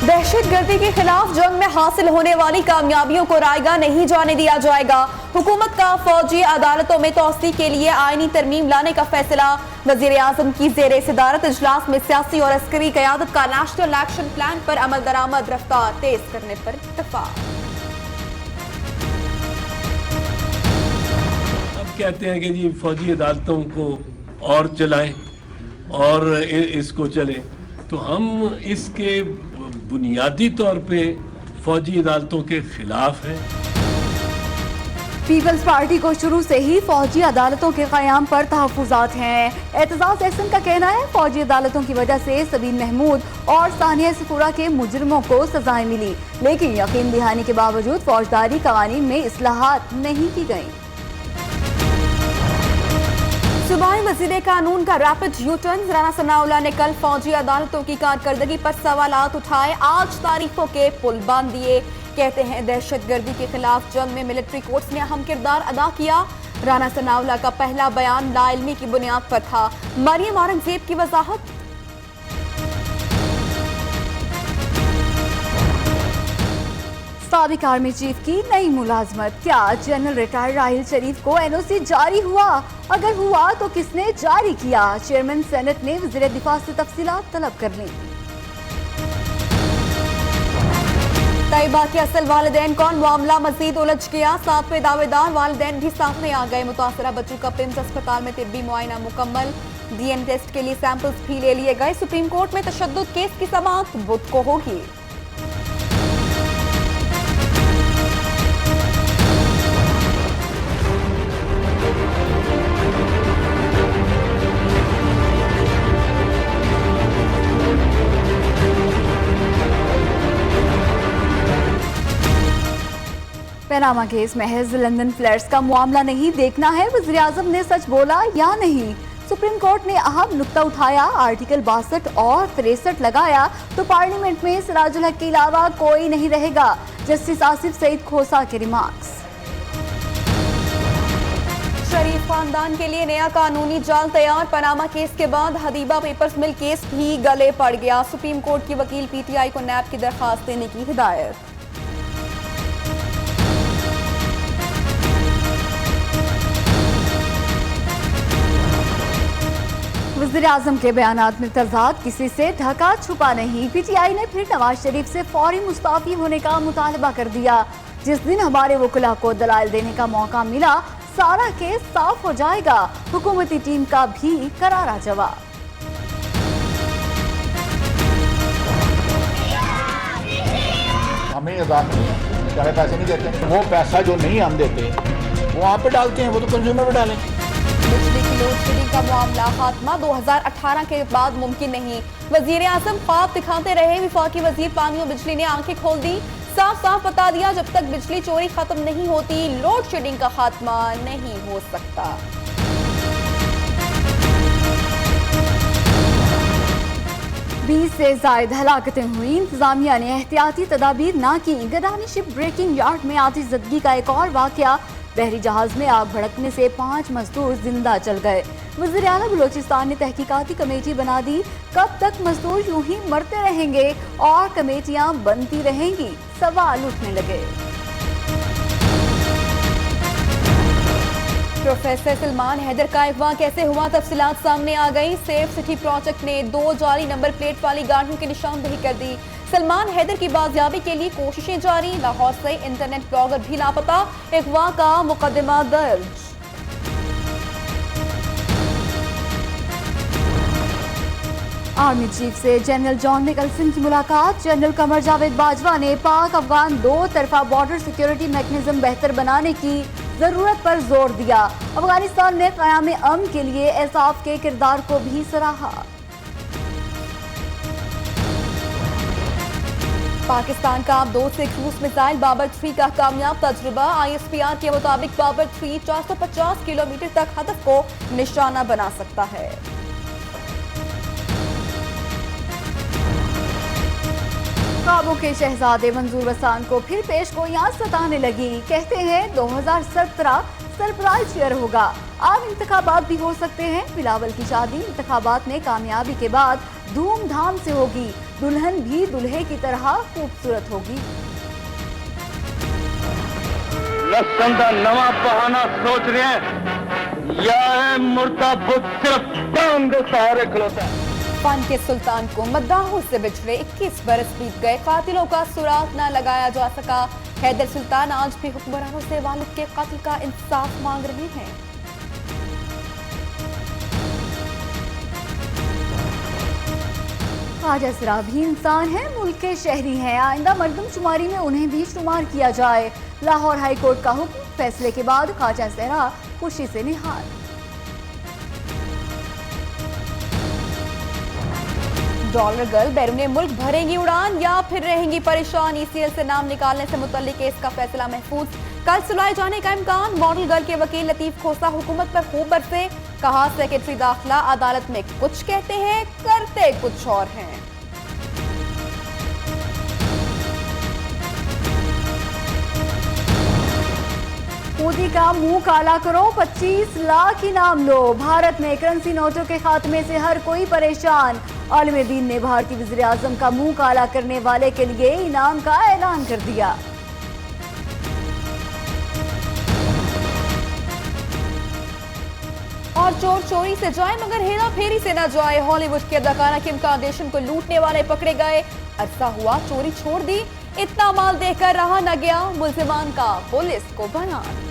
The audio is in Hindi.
दहशतगर्दी के खिलाफ जंग में हासिल होने वाली कामयाबियों को रायगा नहीं जाने दिया जाएगा। हुकूमत का फौजी अदालतों में तौसीक के लिए आईनी तरमीम लाने का फैसला। वजीर आजम की जेर सदारत इजलास में सियासी और अस्करी क़यादत का नेशनल एक्शन प्लान पर अमल दरामद रफ्तार तेज करने पर इत्तफाक। अब कहते हैं कि जी फौजी अदालतों को और चलाएं और इसको चले, तो हम इसके बुनियादी तौर पे फौजी अदालतों के खिलाफ हैं। पीपल्स पार्टी को शुरू से ही फौजी अदालतों के क़याम पर तहफ़्फ़ुज़ात हैं। एतजाज़ एहसन का कहना है फौजी अदालतों की वजह से सबीन महमूद और सानिया सफूरा के मुजरिमों को सजाएं मिली, लेकिन यकीन दहानी के बावजूद फौजदारी कवानीन में इस्लाहात नहीं की गई। सूबाई वज़ीर कानून का rapid U turn. Rana Sanaullah ने कल फौजी अदालतों की कारकर्दगी पर सवालात उठाए, आज तारीखों के पुल बांध दिए। कहते हैं दहशतगर्दी के खिलाफ जंग में मिलिट्री कोर्ट्स ने अहम किरदार अदा किया। राना सनाउल्लाह का पहला बयान लाइल्मी की बुनियाद पर था। मरियम औरंगजेब की वजाहत। साबिक आर्मी चीफ की नई मुलाजमत। क्या जनरल रिटायर्ड राहिल शरीफ को एनओसी जारी हुआ? अगर हुआ तो किसने जारी किया? चेयरमैन सेनेट ने वज़ीर दिफा से तफसीलात तलब कर ली। तैयबा के असल वालिदैन कौन, मामला मजीद उलझ गया। 7वें दावेदार वालिदैन भी सामने आ गए। मुतासरा बच्चों का पिम्स अस्पताल में तिब्बी मुआयना मुकम्मल। डीएनए टेस्ट के लिए सैंपल्स भी ले लिए गए। सुप्रीम कोर्ट में तशद्दुद केस की समाअत बुध को होगी। पनामा केस महज लंदन फ्लैट्स का मामला नहीं देखना है, वज़ीर आज़म ने सच बोला या नहीं। सुप्रीम कोर्ट ने अहम नुक्ता उठाया, आर्टिकल 62 और 63 लगाया तो पार्लियामेंट में सिराजुल हक के अलावा कोई नहीं रहेगा। जस्टिस आसिफ सईद खोसा के रिमार्क्स। शरीफ खानदान के लिए नया कानूनी जाल तैयार। पनामा केस के बाद हदीबा पेपर्स मिल केस भी गले पड़ गया। सुप्रीम कोर्ट की वकील पीटीआई को नैब की दरखास्त देने की हिदायत। वज़ीर आज़म के बयानात में तज़ाद, किसी से ढका छुपा नहीं। पीटीआई ने फिर नवाज शरीफ से फौरी मुस्ताफ़ी होने का मुतालबा कर दिया। जिस दिन हमारे वकीला को दलाइल देने का मौका मिला, सारा केस साफ हो जाएगा। हुकूमती टीम का भी करारा जवाब। हमें सारे पैसे नहीं देते, वो पैसा जो नहीं हम देते वो आप पे डालते हैं, वो तो कंज्यूमर पे डालें। बिजली की लोड शेडिंग का मामला खात्मा 2018 के बाद मुमकिन नहीं। वजीर आजम ख्वाब दिखाते रहे। विफाकी वजीर पानी और बिजली ने आंखें खोल दी, साफ साफ बता दिया जब तक बिजली चोरी खत्म नहीं होती लोड शेडिंग का खात्मा नहीं हो सकता। बीस से ज्यादा हलाकतें हुई, इंतजामिया ने एहतियाती तदाबीर ना की। गदानी शिप ब्रेकिंग यार्ड में आतिशज़दगी का एक और वाकया। बहरी जहाज में आग भड़कने से 5 मजदूर जिंदा चल गए। वज़ीर आला बलोचिस्तान ने तहकीकाती कमेटी बना दी। कब तक मजदूर यूं ही मरते रहेंगे और कमेटियां बनती रहेंगी? सवाल उठने लगे। प्रोफेसर सलमान हैदर का अगवा कैसे हुआ, तफसीलात सामने आ गई। सेफ सिटी प्रोजेक्ट ने 2 जाली नंबर प्लेट वाली गाड़ियों की निशानदेही कर दी। सलमान हैदर की बाजियाबी के लिए कोशिशें जारी। लाहौर से इंटरनेट ब्लॉगर भी लापता। अगवा का मुकदमा दर्ज। आर्मी चीफ से जनरल जॉन निकलसन की मुलाकात। जनरल कमर जावेद बाजवा ने पाक अफगान 2 तरफा बॉर्डर सिक्योरिटी मैकेनिज्म बेहतर बनाने की जरूरत पर जोर दिया। अफगानिस्तान में क़याम अमन के लिए एसाफ के किरदार को भी सराहा। पाकिस्तान का 2 से क्रूज मिसाइल बाबर 3 का कामयाब तजुर्बा। ISPR के मुताबिक बाबर 3 450 किलोमीटर तक हदफ को निशाना बना सकता है। काबू के शहजादे मंजूर हसन को फिर पेशगोइयां सताने लगी। कहते हैं 2017 सरप्राइज ईयर होगा। आम इंतखाबात भी हो सकते हैं। बिलावल की शादी इंतखाबात में कामयाबी के बाद धूमधाम से होगी। दुल्हन भी दुल्हे की तरह खूबसूरत होगी। लसन का नवा बहाना सोच रहे हैं या है मुर्दा बुत सिर्फ काम के सहारे खलोता है। फन के सुल्तान को मद्दाहों से बिछड़े 21 बरस बीत गए, कातिलों का सुराग न लगाया जा सका। हैदर सुल्तान आज भी हुक्मरानों से वालिद के कत्ल का इंसाफ मांग रहे हैं। ख्वाजा सिरा भी इंसान है, मुल्क के शहरी हैं। आइंदा मर्दमशुमारी में उन्हें भी शुमार किया जाए। लाहौर हाई कोर्ट का हुक्म, फैसले के बाद ख्वाजा सिरा खुशी से निहाल। डॉलर गर्ल बैरूने मुल्क भरेंगी उड़ान या फिर रहेंगी परेशान। ECL से नाम निकालने से मुतल्लिक केस का फैसला महफूज, कल सुलझाए जाने का इम्कान। मॉडल गर्ल के वकील लतीफ खोसा हुकूमत पर खूब बरसे, कहा सेक्रेटरी दाखिला अदालत में कुछ कहते हैं करते कुछ और हैं। मोदी का मुंह काला करो, 25 लाख इनाम लो। भारत में करेंसी नोटों के खात्मे से हर कोई परेशान। आलिम दीन ने भारतीय वज़ीर आज़म का मुंह काला करने वाले के लिए इनाम का ऐलान कर दिया। और चोर चोरी से जाए मगर हेरा फेरी से न जाए। हॉलीवुड की अदाकारा किम कार्दाशियन को लूटने वाले पकड़े गए। अरसा हुआ चोरी छोड़ दी, इतना माल देकर रहा न गया। मुल्जिमान का पुलिस को बयान।